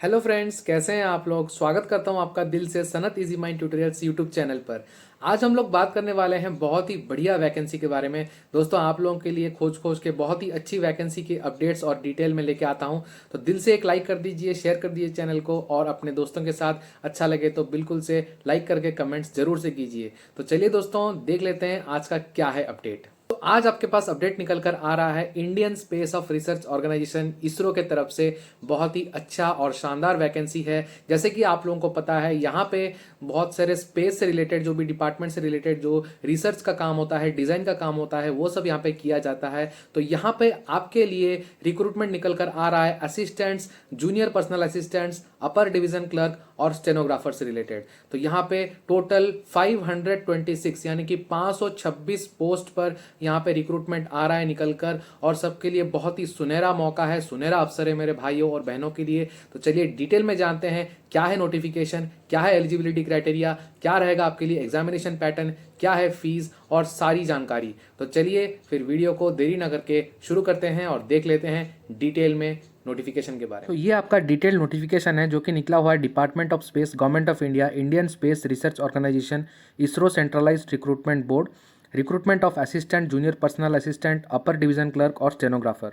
Hello friends, कैसे हैं आप लोग। स्वागत करता हूं आपका दिल से Sanat easy mind tutorials YouTube channel पर। आज हम लोग बात करने वाले हैं बहुत ही बढ़िया वैकेंसी के बारे में। दोस्तों, आप लोगों के लिए खोज खोज के बहुत ही अच्छी वैकेंसी के अपडेट्स और डिटेल में लेके आता हूं। तो दिल से एक लाइक कर दीजिए, शेयर कर दीजिए चैनल को, और अपने दोस्तों के साथ अच्छा लगे तो बिल्कुल से लाइक करके कमेंट्स जरूर से कीजिए। तो चलिए दोस्तों, देख लेते हैं आज का क्या है अपडेट। तो आज आपके पास अपडेट निकल कर आ रहा है Indian space of research organisation ISRO के तरफ से। बहुत ही अच्छा और शानदार वैकेंसी है। जैसे कि आप लोगों को पता है, यहाँ पे बहुत सारे स्पेस से रिलेटेड, जो भी डिपार्टमेंट से रिलेटेड जो रिसर्च का काम होता है, डिजाइन का काम होता है, वो सब यहाँ पे किया जाता है। तो यहाँ पे आपके लिए रिक्रूटमेंट निकल कर आ रहा है असिस्टेंट्स, जूनियर पर्सनल असिस्टेंट्स, अपर डिवीजन क्लर्क और स्टेनोग्राफर से रिलेटेड। तो यहाँ पे टोटल 526 यानी कि 526 पोस्ट पर यहाँ पे रिक्रूटमेंट आ रहा है निकल कर, और सबके लिए बहुत ही सुनहरा मौका है, सुनहरा अवसर है मेरे भाइयों और बहनों के लिए। तो चलिए डिटेल में जानते हैं क्या है नोटिफिकेशन, क्या है एलिजिबिलिटी क्राइटेरिया, क्या रहेगा आपके लिए एग्जामिनेशन पैटर्न, क्या है फीस और सारी जानकारी। तो चलिए फिर वीडियो को देरी न करके शुरू करते हैं और देख लेते हैं डिटेल में नोटिफिकेशन के बारे में। तो ये आपका डिटेल नोटिफिकेशन है जो कि निकला हुआ है department of space, government of India, Indian space research organisation, ISRO centralised recruitment board, recruitment of assistant, junior personal assistant, upper division clerk और स्टेनोग्राफर।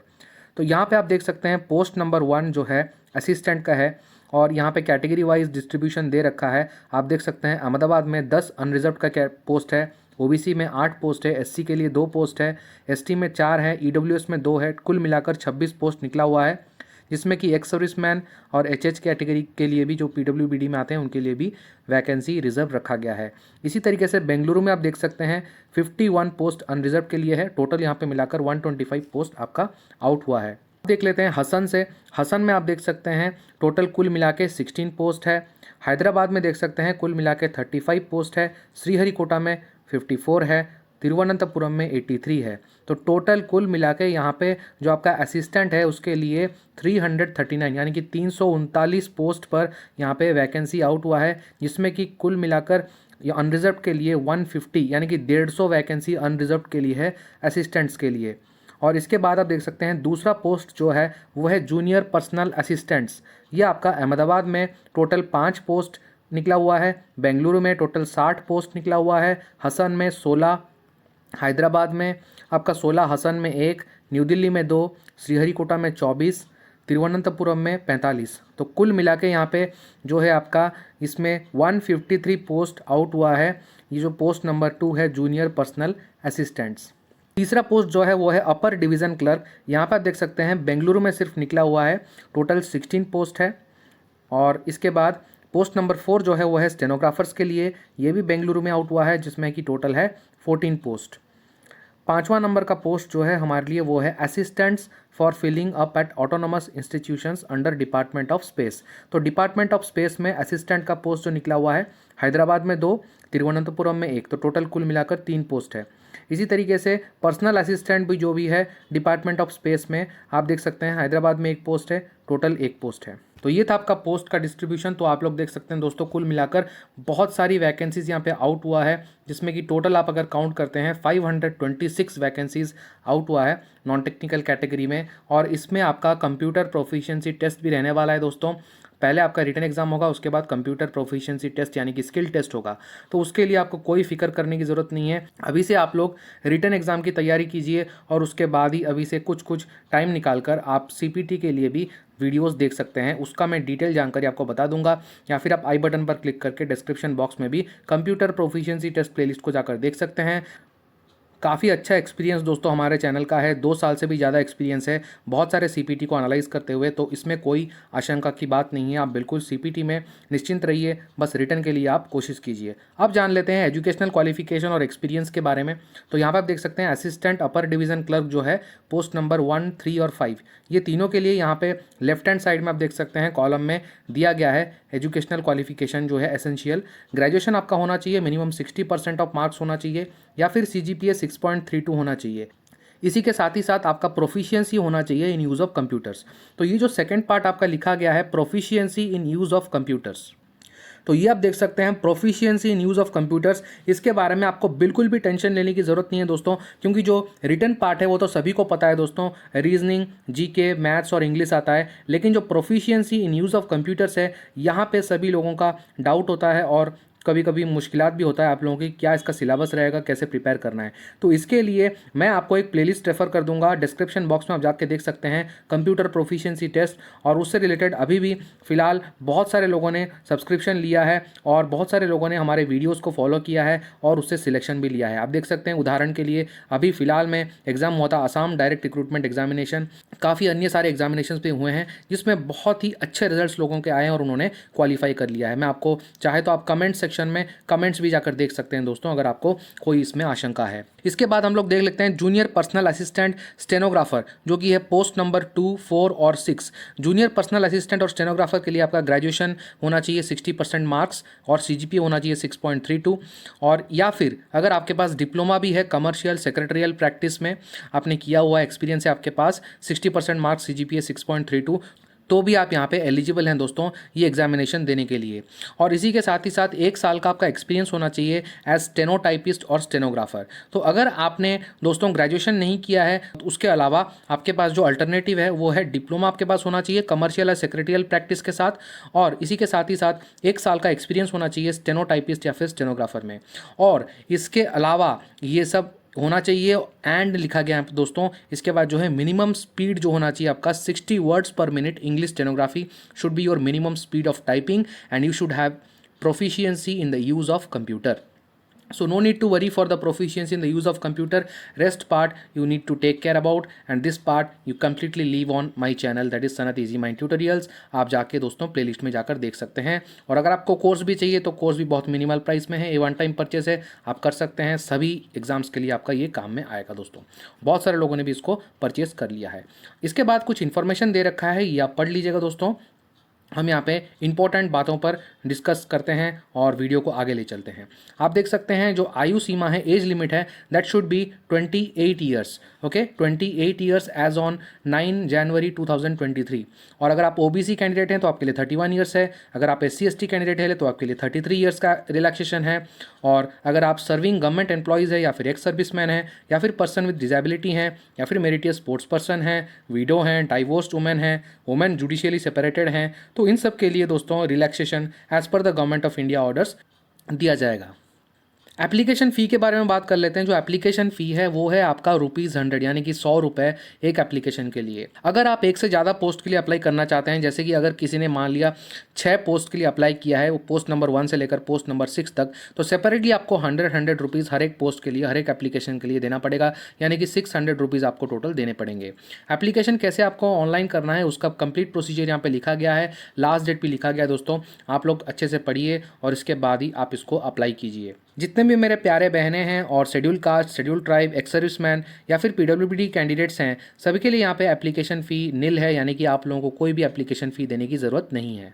तो यहाँ पे आप देख सकते हैं पोस्ट नंबर 1 जो है असिस्टेंट का है, और यहाँ पे कैटेगरी वाइज डिस्ट्रीब्यूशन दे रखा है। आप देख सकते हैं अहमदाबाद में 10 अनरिजर्व का पोस्ट है, ओबीसी में 8 पोस्ट है, एससी के लिए 2 पोस्ट है, एसटी में 4 है, ईडब्ल्यूएस में 2 है। कुल मिलाकर 26 पोस्ट निकला हुआ है, जिसमें कि एक्स सर्विसमैन और एचएच कैटेगरी के लिए भी, जो पीडब्ल्यूबीडी में आते हैं, उनके लिए भी वैकेंसी रिजर्व रखा गया है। इसी तरीके से बेंगलुरु में आप देख सकते हैं 51 पोस्ट अनरिजर्व के लिए है। टोटल यहाँ पे मिलाकर 125 पोस्ट आपका आउट हुआ है। देख लेते हैं हसन से। हसन में आप देख सकते हैं टोटल कुल मिला के 16 पोस्ट है। हैदराबाद में देख सकते हैं कुल मिला के 35 पोस्ट है। श्रीहरिकोटा में 54 है। तिरुवनंतपुरम में 83 है। तो टोटल कुल मिला के यहाँ पे जो आपका असिस्टेंट है उसके लिए 339 यानी कि 339 पोस्ट पर यहाँ पे वैकेंसी आउट हुआ है, जिसमें कि कुल मिलाकर अनरिजर्व के लिए 150 यानी कि 150 वैकेंसी अनरिजर्व के लिए है असिस्टेंट्स के लिए। और इसके बाद आप देख सकते हैं दूसरा पोस्ट जो है वो है जूनियर पर्सनल असिस्टेंट्स। ये आपका अहमदाबाद में टोटल 5 पोस्ट निकला हुआ है, बेंगलुरु में टोटल 60 पोस्ट निकला हुआ है, हसन में 16, हैदराबाद में आपका 16, हसन में 1, न्यू दिल्ली में 2, श्रीहरिकोटा में 24, तिरुवनंतपुरम में 45। तो कुल मिला के यहाँ पे जो है आपका इसमें 153 पोस्ट आउट हुआ है। ये जो पोस्ट नंबर 2 है जूनियर पर्सनल असिस्टेंट्स। तीसरा पोस्ट जो है वो है अपर डिवीज़न क्लर्क। यहाँ पर आप देख सकते हैं बेंगलुरु में सिर्फ निकला हुआ है, टोटल 16 पोस्ट है। और इसके बाद पोस्ट नंबर 4 जो है वो है स्टेनोग्राफर्स के लिए, ये भी बेंगलुरु में आउट हुआ है, जिसमें कि टोटल है 14 पोस्ट। 5वां नंबर का पोस्ट जो है हमारे लिए वो है assistants for filling up at autonomous institutions under department of space. तो डिपार्टमेंट ऑफ स्पेस में असिस्टेंट का पोस्ट जो निकला हुआ है, हैदराबाद में 2, तिरुवनंतपुरम में 1, तो टोटल कुल मिलाकर 3 पोस्ट है। इसी तरीके से पर्सनल असिस्टेंट भी जो भी है डिपार्टमेंट ऑफ स्पेस में, आप देख सकते हैं हैदराबाद में 1 पोस्ट है, टोटल 1 पोस्ट है। तो ये था आपका पोस्ट का डिस्ट्रीब्यूशन। तो आप लोग देख सकते हैं दोस्तों, कुल मिलाकर बहुत सारी वैकेंसीज यहाँ पे आउट हुआ है, जिसमें कि टोटल आप अगर काउंट करते हैं 526 वैकेंसीज आउट हुआ है नॉन टेक्निकल कैटेगरी में। और इसमें आपका कंप्यूटर प्रोफिशिएंसी टेस्ट भी रहने वाला है दोस्तों। पहले आपका रिटन एग्जाम होगा, उसके बाद कंप्यूटर प्रोफिशिएंसी टेस्ट यानी कि स्किल टेस्ट होगा। तो उसके लिए आपको कोई फिक्र करने की ज़रूरत नहीं है। अभी से आप लोग रिटन एग्जाम की तैयारी कीजिए, और उसके बाद ही अभी से कुछ टाइम निकाल कर आप सीपीटी के लिए भी वीडियोस देख सकते हैं। उसका मैं डिटेल जानकारी आपको बता दूंगा, या फिर आप आई बटन पर क्लिक करके डिस्क्रिप्शन बॉक्स में भी कंप्यूटर प्रोफिशिएंसी टेस्ट प्लेलिस्ट को जाकर देख सकते हैं। काफ़ी अच्छा एक्सपीरियंस दोस्तों हमारे चैनल का है, 2 साल से भी ज़्यादा एक्सपीरियंस है बहुत सारे सीपीटी को एनालाइज करते हुए। तो इसमें कोई आशंका की बात नहीं है, आप बिल्कुल सीपीटी में निश्चिंत रहिए, बस रिटर्न के लिए आप कोशिश कीजिए। अब जान लेते हैं एजुकेशनल क्वालिफिकेशन और एक्सपीरियंस के बारे में। तो यहाँ पर आप देख सकते हैं असिस्टेंट अपर डिवीज़न क्लर्क जो है पोस्ट नंबर 1, 3 और 5, ये तीनों के लिए यहाँ पे लेफ्ट हैंड साइड में आप देख सकते हैं कॉलम में दिया गया है एजुकेशनल क्वालिफिकेशन जो है एसेंशियल। ग्रेजुएशन आपका होना चाहिए, मिनिमम 60% ऑफ मार्क्स होना चाहिए, या फिर CGPA 6.32 होना चाहिए। इसी के साथ ही साथ आपका प्रोफिशिएंसी होना चाहिए इन यूज़ ऑफ कंप्यूटर्स। तो ये जो सेकंड पार्ट आपका लिखा गया है proficiency in use of computers, तो ये आप देख सकते हैं proficiency in use of computers. इसके बारे में आपको बिल्कुल भी टेंशन लेने की ज़रूरत नहीं है दोस्तों, क्योंकि जो रिटन पार्ट है वो तो सभी को पता है दोस्तों, रीजनिंग, जीके, मैथ्स और इंग्लिश आता है। लेकिन जो proficiency in use of computers है, यहाँ पे सभी लोगों का डाउट होता है और कभी कभी मुश्किलात भी होता है आप लोगों की, क्या इसका सिलेबस रहेगा, कैसे प्रिपेयर करना है। तो इसके लिए मैं आपको एक प्लेलिस्ट रेफर कर दूंगा, डिस्क्रिप्शन बॉक्स में आप जाके देख सकते हैं, कंप्यूटर प्रोफिशिएंसी टेस्ट। और उससे रिलेटेड अभी भी फिलहाल बहुत सारे लोगों ने सब्सक्रिप्शन लिया है और बहुत सारे लोगों ने हमारे वीडियोज़ को फॉलो किया है और उससे सिलेक्शन भी लिया है। आप देख सकते हैं उदाहरण के लिए अभी फिलहाल में एग्जाम हुआ था आसाम डायरेक्ट रिक्रूटमेंट एग्जामिनेशन, काफ़ी अन्य सारे एग्जामिनेशन भी हुए हैं जिसमें बहुत ही अच्छे रिजल्ट्स लोगों के आए हैं और उन्होंने क्वालिफाई कर लिया है। मैं आपको चाहे तो आप कमेंट सेक्शन में कमेंट्स भी जाकर देख सकते हैं दोस्तों, अगर आपको कोई इसमें आशंका है। इसके बाद हम लोग देख लेते हैं जूनियर पर्सनल असिस्टेंट स्टेनोग्राफर, जो कि है पोस्ट नंबर 2, 4 और 6। जूनियर पर्सनल असिस्टेंट और स्टेनोग्राफर के लिए आपका ग्रेजुएशन होना चाहिए 60% मार्क्स और सीजीपीए होना चाहिए 6.32, और या फिर अगर आपके पास डिप्लोमा भी है कमर्शियल सेक्रेटरियल प्रैक्टिस में, आपने किया हुआ एक्सपीरियंस है आपके पास, 60% मार्क्स, सीजीपीए 6.32, तो भी आप यहाँ पे एलिजिबल हैं दोस्तों ये एग्जामिनेशन देने के लिए। और इसी के साथ ही साथ 1 साल का आपका एक्सपीरियंस होना चाहिए एज स्टेनोटाइपिस्ट और स्टेनोग्राफर। तो अगर आपने दोस्तों ग्रेजुएशन नहीं किया है तो उसके अलावा आपके पास जो अल्टरनेटिव है वो है डिप्लोमा आपके पास होना चाहिए कमर्शियल या सेक्रेटरियल प्रैक्टिस के साथ, और इसी के साथ ही साथ 1 साल का एक्सपीरियंस होना चाहिए स्टेनोटाइपिस्ट या फिर स्टेनोग्राफर में। और इसके अलावा ये सब होना चाहिए एंड लिखा गया है दोस्तों। इसके बाद जो है मिनिमम स्पीड जो होना चाहिए आपका 60 वर्ड्स पर minute English stenography should be your minimum speed of typing, and you should have proficiency in the use of computer. So no need to worry for the proficiency in the use of computer. Rest part you need to take care about, and this part you completely leave on my channel, that is Sanat Easy Mind Tutorials. आप जाके दोस्तों playlist में जाकर देख सकते हैं। और अगर आपको कोर्स भी चाहिए तो कोर्स भी बहुत मिनिमल प्राइस में है, ये वन टाइम परचेस है, आप कर सकते हैं। सभी एग्जाम्स के लिए आपका ये काम में आएगा दोस्तों। बहुत सारे लोगों ने भी इसको परचेस कर लिया है। इसके बाद कुछ इन्फॉर्मेशन दे रखा है, ये आप पढ़ लीजिएगा दोस्तों। हम यहाँ पे इंपॉर्टेंट बातों पर डिस्कस करते हैं और वीडियो को आगे ले चलते हैं। आप देख सकते हैं जो आयु सीमा है, एज लिमिट है, that should be 28 years. Okay, 28 years age on 9 January 2023। और अगर आप ओबीसी कैंडिडेट हैं तो आपके लिए 31 ईयर्स है। अगर आप SC/ST कैंडिडेट है तो आपके लिए 33 ईयर्स का रिलैक्सेशन है। और अगर आप सर्विंग गवर्नमेंट एम्प्लॉयज़ है या फिर एक्स सर्विसमैन है या फिर पर्सन विद डिजेबिलिटी हैं या फिर मेरिटियस स्पोर्ट्स पर्सन हैं, विडो हैं, डाइवोर्स्ड वुमेन हैं, वुमेन जुडिशियली सेपरेटेड हैं, तो इन सब के लिए दोस्तों relaxation as per the government of India orders दिया जाएगा। एप्लीकेशन फ़ी के बारे में बात कर लेते हैं। जो एप्लीकेशन फ़ी है वो है आपका ₹100, यानी कि 100 रुपये एक एप्लीकेशन के लिए। अगर आप एक से ज़्यादा पोस्ट के लिए अप्लाई करना चाहते हैं, जैसे कि अगर किसी ने मान लिया 6 पोस्ट के लिए अप्लाई किया है, वो पोस्ट नंबर 1 से लेकर पोस्ट नंबर 6 तक, तो सेपरेटली आपको 100 रुपीज़ हर एक पोस्ट के लिए, हर एक एप्लीकेशन के लिए देना पड़ेगा, यानी कि 600 रुपीज़ आपको टोटल देने पड़ेंगे। एप्लीकेशन कैसे आपको ऑनलाइन करना है उसका कंप्लीट प्रोसीजर यहाँ पर लिखा गया है, लास्ट डेट भी लिखा गया है दोस्तों। आप लोग अच्छे से पढ़िए और इसके बाद ही आप इसको अप्लाई कीजिए। जितने भी मेरे प्यारे बहनें हैं और schedule caste, schedule tribe, ex serviceman या फिर PWD कैंडिडेट्स हैं, सभी के लिए यहाँ पे एप्लीकेशन फ़ी निल है, यानी कि आप लोगों को कोई भी एप्लीकेशन फ़ी देने की ज़रूरत नहीं है।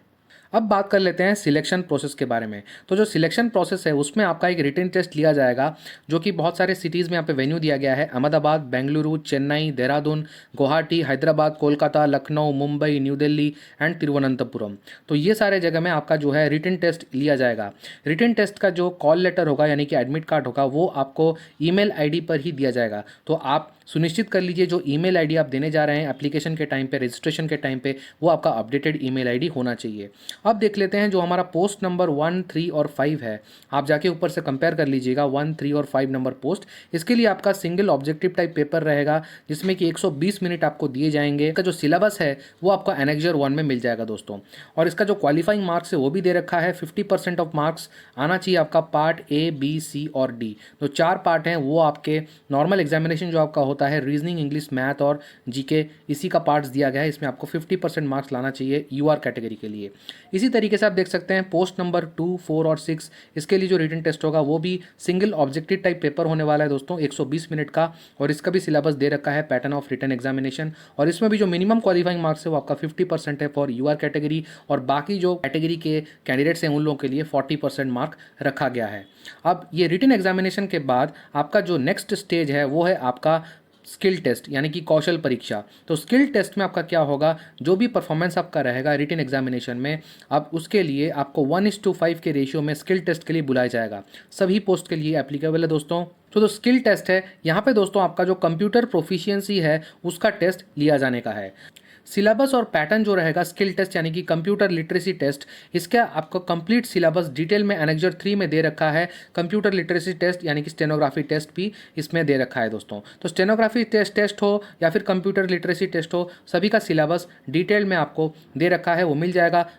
अब बात कर लेते हैं सिलेक्शन प्रोसेस के बारे में। तो जो सिलेक्शन प्रोसेस है उसमें आपका एक रिटन टेस्ट लिया जाएगा, जो कि बहुत सारे सिटीज़ में यहाँ पे वेन्यू दिया गया है, अहमदाबाद, बेंगलुरु, चेन्नई, देहरादून, गुवाहाटी, हैदराबाद, कोलकाता, लखनऊ, मुंबई, न्यू दिल्ली एंड तिरुवनंतपुरम। तो ये सारे जगह में आपका जो है रिटन टेस्ट लिया जाएगा। रिटन टेस्ट का जो कॉल लेटर होगा, यानी कि एडमिट कार्ड होगा, वो आपको ईमेल आईडी पर ही दिया जाएगा। तो आप सुनिश्चित कर लीजिए जो ईमेल आईडी आप देने जा रहे हैं एप्लीकेशन के टाइम पे, रजिस्ट्रेशन के टाइम पे, वो आपका अपडेटेड ईमेल आईडी होना चाहिए। अब देख लेते हैं जो हमारा पोस्ट नंबर 1, 3 और 5 है, आप जाके ऊपर से कंपेयर कर लीजिएगा 1, 3 और 5 नंबर पोस्ट। इसके लिए आपका सिंगल ऑब्जेक्टिव टाइप पेपर रहेगा, जिसमें कि 120 मिनट आपको दिए जाएंगे। इसका जो सिलेबस है वो आपको एनेक्जर 1 में मिल जाएगा दोस्तों। और इसका जो क्वालिफाइंग मार्क्स है वो भी दे रखा है, 50% ऑफ मार्क्स आना चाहिए आपका पार्ट A, B, C और D। तो 4 पार्ट हैं वो आपके नॉर्मल एग्जामिनेशन जो आपका होता है, रीजनिंग, इंग्लिश, मैथ और जीके, इसी का पार्ट्स दिया गया है। इसमें आपको 50% मार्क्स लाना चाहिए UR कैटेगरी के लिए। इसी तरीके से आप देख सकते हैं पोस्ट नंबर 2, 4 और 6, इसके लिए जो रिटन टेस्ट होगा वो भी सिंगल ऑब्जेक्टिव टाइप पेपर होने वाला है दोस्तों, 120 मिनट का। और इसका भी सिलेबस दे रखा है, पैटर्न ऑफ रिटन एग्जामिनेशन। और इसमें भी जो मिनिमम क्वालिफाइंग मार्क्स है वो आपका 50% है फॉर UR कैटेगरी, और बाकी जो कैटेगरी के कैंडिडेट्स हैं उन लोगों के लिए 40% मार्क रखा गया है। अब ये रिटन एग्जामिनेशन के बाद आपका जो नेक्स्ट स्टेज है वो है आपका स्किल टेस्ट यानी कि कौशल परीक्षा। तो स्किल टेस्ट में आपका क्या होगा, जो भी परफॉर्मेंस आपका रहेगा रिटन एग्जामिनेशन में, अब उसके लिए आपको 1:5 के रेशियो में स्किल टेस्ट के लिए बुलाया जाएगा। सभी पोस्ट के लिए एप्लीकेबल है दोस्तों। तो जो स्किल टेस्ट है यहाँ पे दोस्तों आपका जो कंप्यूटर प्रोफिशिएंसी है उसका टेस्ट लिया जाने का है। सिलेबस और पैटर्न जो रहेगा स्किल टेस्ट यानी कि कंप्यूटर लिटरेसी टेस्ट, इसका आपको कंप्लीट सिलेबस डिटेल में एनेक्जर 3 में दे रखा है। कंप्यूटर लिटरेसी टेस्ट यानी कि स्टेनोग्राफी टेस्ट भी इसमें दे रखा है दोस्तों। तो स्टेनोग्राफी टेस्ट हो या फिर कंप्यूटर लिटरेसी टेस्ट हो, सभी का सिलेबस डिटेल में आपको दे रखा है, वो मिल जाएगा।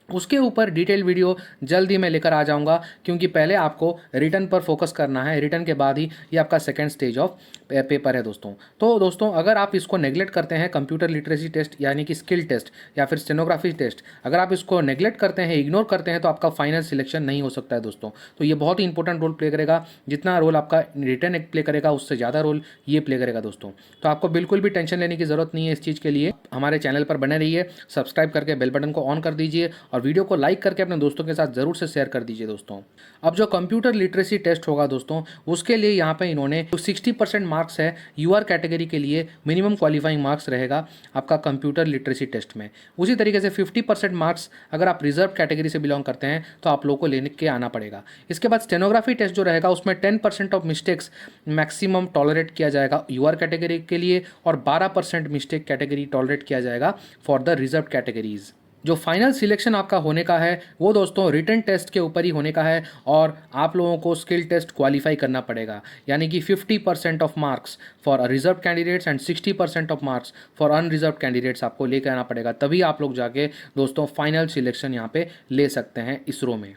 उसके ऊपर डिटेल वीडियो जल्द ही मैं लेकर आ जाऊंगा, क्योंकि पहले आपको रिटर्न पर फोकस करना है। रिटर्न के बाद ही ये आपका सेकंड स्टेज ऑफ पेपर है दोस्तों। तो दोस्तों अगर आप इसको नेगलेक्ट करते हैं, कंप्यूटर लिटरेसी टेस्ट यानी कि स्किल टेस्ट या फिर स्टेनोग्राफी टेस्ट, अगर आप इसको नेगलेक्ट करते हैं, इग्नोर करते हैं, तो आपका फाइनल सिलेक्शन नहीं हो सकता है दोस्तों। तो ये बहुत ही इंपॉर्टेंट रोल प्ले करेगा। जितना रोल आपका रिटर्न प्ले करेगा उससे ज़्यादा रोल ये प्ले करेगा दोस्तों। तो आपको बिल्कुल भी टेंशन लेने की ज़रूरत नहीं है इस चीज़ के लिए। हमारे चैनल पर बने रहिए, सब्सक्राइब करके बेल बटन को ऑन कर दीजिए और वीडियो को लाइक करके अपने दोस्तों के साथ जरूर से शेयर कर दीजिए दोस्तों। अब जो कंप्यूटर लिटरेसी टेस्ट होगा दोस्तों, उसके लिए यहाँ पे इन्होंने 60% मार्क्स है यूआर कैटेगरी के लिए, मिनिमम क्वालिफाइंग मार्क्स रहेगा आपका कंप्यूटर लिटरेसी टेस्ट में। उसी तरीके से 50% मार्क्स अगर आप रिजर्व कैटेगरी से बिलोंग करते हैं तो आप लोगों को लेने के आना पड़ेगा। इसके बाद स्टेनोग्राफी टेस्ट जो रहेगा उसमें 10% ऑफ मिस्टेक्स मैक्सिमम टॉलरेट किया जाएगा यूआर कैटेगरी के लिए, और 12% मिस्टेक कैटेगरी टॉलरेट किया जाएगा फॉर द रिजर्व कैटेगरीज। जो फाइनल सिलेक्शन आपका होने का है वो दोस्तों रिटन टेस्ट के ऊपर ही होने का है, और आप लोगों को स्किल टेस्ट क्वालिफाई करना पड़ेगा। यानी कि 50% of marks for reserve candidates and 60% of marks for unreserved candidates आपको लेकर आना पड़ेगा, तभी आप लोग जाके दोस्तों फाइनल सिलेक्शन यहाँ पे ले सकते हैं इसरो में।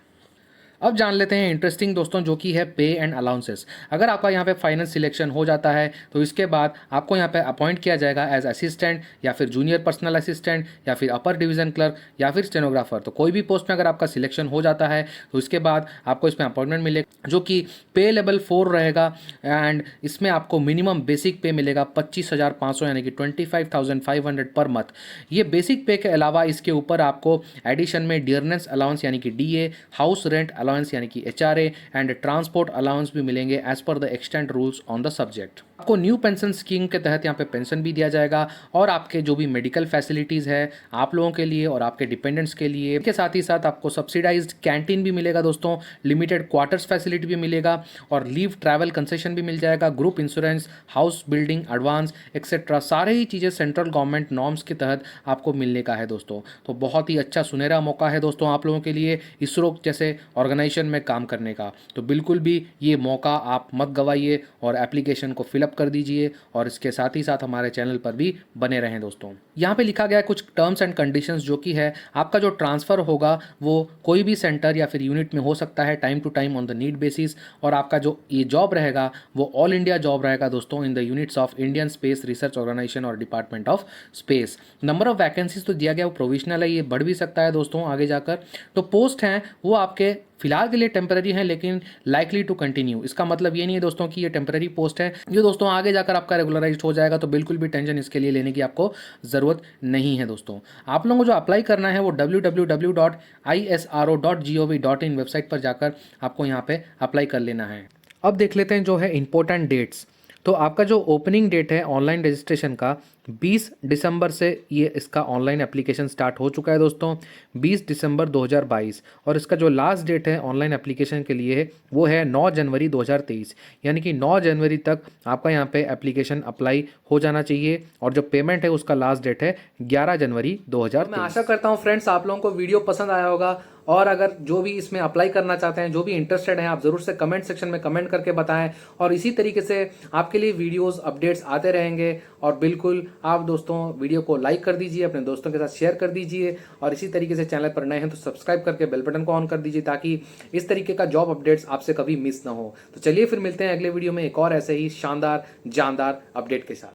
अब जान लेते हैं इंटरेस्टिंग दोस्तों जो कि है पे एंड अलाउंसेस। अगर आपका यहाँ पे फाइनल सिलेक्शन हो जाता है तो इसके बाद आपको यहाँ पे अपॉइंट किया जाएगा एज असिस्टेंट या फिर जूनियर पर्सनल असिस्टेंट या फिर अपर डिवीजन क्लर्क या फिर स्टेनोग्राफर। तो कोई भी पोस्ट में अगर आपका सिलेक्शन हो जाता है तो इसके बाद आपको इसमें अपॉइंटमेंट मिलेगा, जो कि पे लेवल 4 रहेगा। एंड इसमें आपको मिनिमम बेसिक पे मिलेगा 25,500 यानी कि 25,500 पर मंथ। ये बेसिक पे के अलावा इसके ऊपर आपको एडिशन में डियरनेस अलाउंस यानी कि डीए, हाउस रेंट अलाउंस यानी कि एचआरए एंड ट्रांसपोर्ट अलाउंस भी मिलेंगे as per the extent rules on the subject. आपको न्यू पेंशन स्कीम के तहत यहाँ पे पेंशन भी दिया जाएगा, और आपके जो भी मेडिकल फैसिलिटीज़ है आप लोगों के लिए और आपके डिपेंडेंट्स के लिए, के साथ ही साथ आपको सब्सिडाइज्ड कैंटीन भी मिलेगा दोस्तों, लिमिटेड क्वार्टर्स फैसिलिटी भी मिलेगा, और लीव ट्रैवल कंसेशन भी मिल जाएगा, group insurance, house building advance etcetera, सारे ही चीज़ें सेंट्रल गवर्नमेंट नॉर्म्स के तहत आपको मिलने का है दोस्तों। तो बहुत ही अच्छा सुनहरा मौका है दोस्तों आप लोगों के लिए इसरो जैसे ऑर्गेनाइजेशन में काम करने का। तो बिल्कुल भी ये मौका आप मत गवाइए और एप्लीकेशन को फिलअप कर दीजिए, और इसके साथ ही साथ हमारे चैनल पर भी बने रहें दोस्तों। यहाँ पे लिखा गया है कुछ टर्म्स एंड कंडीशंस, जो कि है आपका जो ट्रांसफ़र होगा वो कोई भी सेंटर या फिर यूनिट में हो सकता है time to time on the need basis, और आपका जो ये जॉब रहेगा वो ऑल इंडिया जॉब रहेगा दोस्तों in the units of Indian space research organisation और department of space. Number of vacancies तो दिया गया वो प्रोविजनल है, ये बढ़ भी सकता है दोस्तों आगे जाकर। तो पोस्ट हैं वो आपके फिलहाल के लिए टेम्पररी है लेकिन लाइकली टू कंटिन्यू। इसका मतलब ये नहीं है दोस्तों कि ये टेम्पररी पोस्ट है, ये दोस्तों आगे जाकर आपका रेगुलराइज्ड हो जाएगा। तो बिल्कुल भी टेंशन इसके लिए लेने की आपको ज़रूरत नहीं है दोस्तों। आप लोगों को जो अप्लाई करना है वो www.isro.gov.in वेबसाइट पर जाकर आपको यहाँ पे अप्लाई कर लेना है। अब देख लेते हैं जो है इंपॉर्टेंट डेट्स। तो आपका जो ओपनिंग डेट है ऑनलाइन रजिस्ट्रेशन का 20 दिसंबर से ये इसका ऑनलाइन एप्लीकेशन स्टार्ट हो चुका है दोस्तों, 20 दिसंबर 2022। और इसका जो लास्ट डेट है ऑनलाइन एप्लीकेशन के लिए वो है 9 जनवरी 2023। यानी कि 9 जनवरी तक आपका यहाँ पे एप्लीकेशन अप्लाई हो जाना चाहिए, और जो पेमेंट है उसका लास्ट डेट है 11 जनवरी 2023। मैं आशा करता हूँ फ्रेंड्स आप लोगों को वीडियो पसंद आया होगा, और अगर जो भी इसमें अप्लाई करना चाहते हैं, जो भी इंटरेस्टेड हैं, आप ज़रूर से कमेंट सेक्शन में कमेंट करके बताएं। और इसी तरीके से आपके लिए वीडियोस अपडेट्स आते रहेंगे। और बिल्कुल आप दोस्तों वीडियो को लाइक कर दीजिए, अपने दोस्तों के साथ शेयर कर दीजिए, और इसी तरीके से चैनल पर नए हैं तो सब्सक्राइब करके बेल बटन को ऑन कर दीजिए, ताकि इस तरीके का जॉब अपडेट्स आपसे कभी मिस ना हो। तो चलिए फिर मिलते हैं अगले वीडियो में एक और ऐसे ही शानदार जानदार अपडेट के साथ।